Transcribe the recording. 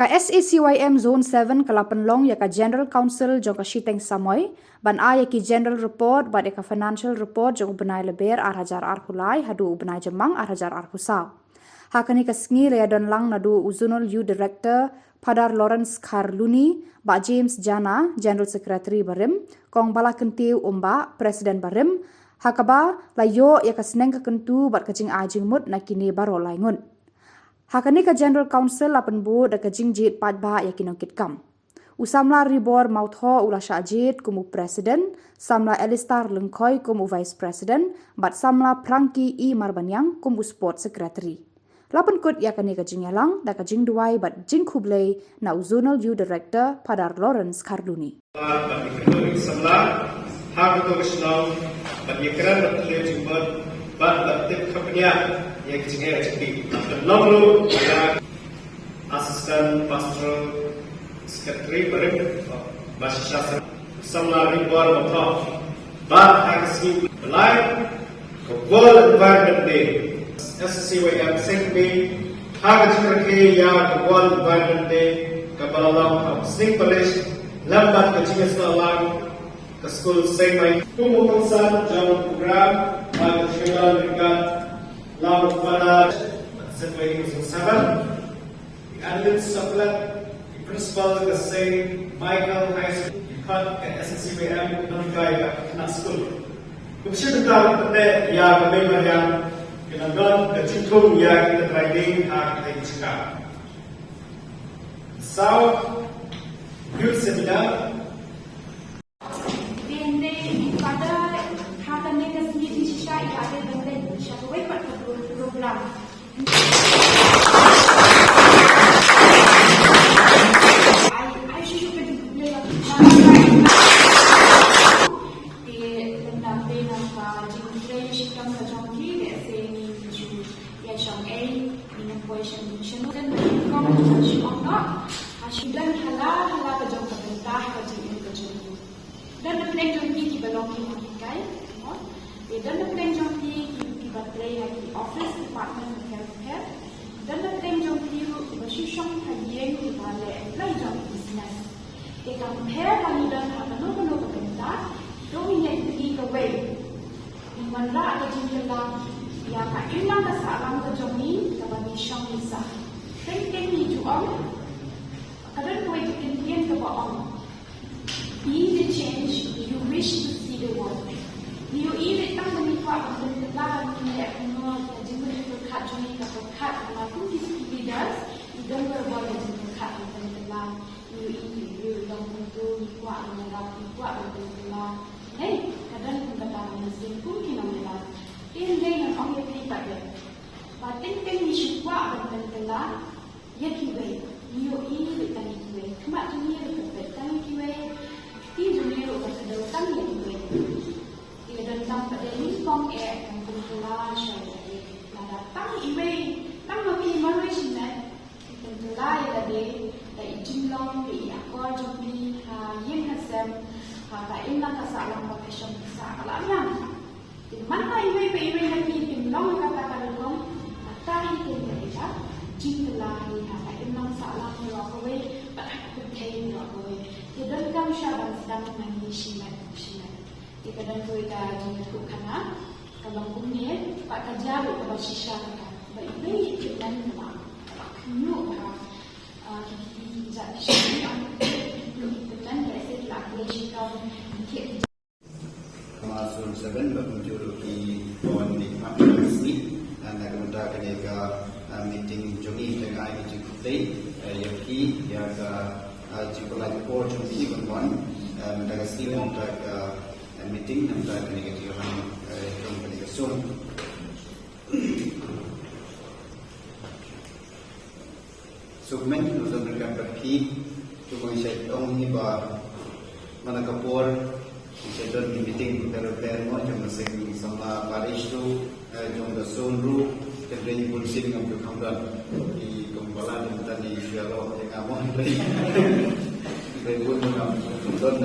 Ka Sacym Zone 7 kalapenlong ya ka General Council jong ka Shiteng Samoy, ban a ya ki General Report ban ka Financial Report jong benai leber arhajar arhulai hadu benai jemang arhajar arhusaw. Hakani ka sngi le don lang nadu uzunul U Director Padar Lawrence Karluni, Ba James Jana, General Secretary Barim, kong bala kentiu umba Presiden Barim, hakaba layo ya ka seneng ka kentu bat kajing ajing mut na kini baro laingun. Hakani ka General Council lapan bu da ka Jied padba ya ki Nongkitkam. Samla ribor mautho ula Jied kumu Presiden, Samla Elistar lengkoi kumu Vice President, bat Samla Prangki I Marbanyang kumu Sport Secretary. Lapan kut ya kani ka Yalang da ka Duai bat Khublei na Zonal U Director Padar Lawrence Karluni. Samla ha ko Shillong bat yekran bat le jumbat bat tip kapnya yang kecilnya cepi. Lalu ya Assistant Pastoral Secretary Barim Bahasa Samla Ribor Motor Bat Khasi Live World Environment Day SCYM Secretary Haga Chikrake ya World Environment Day Kabalalam Sing Parish Lambat Kecilnya Selalang ke School Segmen Khuborkhasi jong program Haga Shillong dekat Lalu pada sesuai musim sahabat, di adil sebelah di principal ke Saint Michael High School di kat ke SCBM Nongkai ke anak school. Kemudian kita pada ya kembali yang kita don ke cintum ya kita training hak kita cakap. So, youth seminar. Ini pada hak anda sendiri sisa ada dengan satu website program. Dan the plan jong ki belong ki kai, dan the plan jong ki baterai di office department of healthcare, dan the plan jong ki Shillong hajian di bale apply jong business. They compare kali dan hanu pemerintah dominate the way. Di mana ada jumlah ya ka ilang ka salam ka jong ni ka bani Shillong isa. Think ni juang. Kadang kau itu kentian ke bawah. Be the change you wish to see the world. You even tak menikah berkenaan dengan ekonomi dan juga berkat joni berkat maupun leaders dan berbuat berkat berkenaan. You don't do nikah berkenaan. Hey, kadang berkenaan mesin pun kita melihat. Ini dengan orang yang tidak ada. Paten isu kuat berkenaan. Ya kiwe, you even tak kiwe. Kemat joni berkenaan kiwe. Di dunia berkedaulatan yang baik. Ia dalam pada ini kong yang berkelah syariah. Nada tang iwe, tang mapi manusia net. Berkelah yang ada dari Shillong, dari akor jombi, yang hasem, dari inna kasalam pakai syam kasalam. Di mana iwe lagi Shillong kata kalung, matahari itu mereka. Jikalau hari inna kasalam melakukan, berkait melakukan. Kita dalam syarat sedang menangani silat. Kita dalam kita jumpa kana, kalau kumnya pak kajar kalau sisa kan. Baik kita nama. Kunu kita jadi siapa? Kita dan kita lagi kita. Masuk 7 bermuncul di kawan di Peit dan kemudian ketika meeting jongi dengan IBG Peit yang jika lagi Khubor jumpi kawan, mereka Shillong mereka meeting mereka negatif jom mereka sun. Sukmen untuk mereka pergi, cuma Shillong ni bah mana Khubor, Shillong di meeting berper mo jom masing sama parish tu, jom sun ru, terjadi polisi dengan berkamdan di Khuborjylla dan di Shillong dengan mohon dari pun dengan dan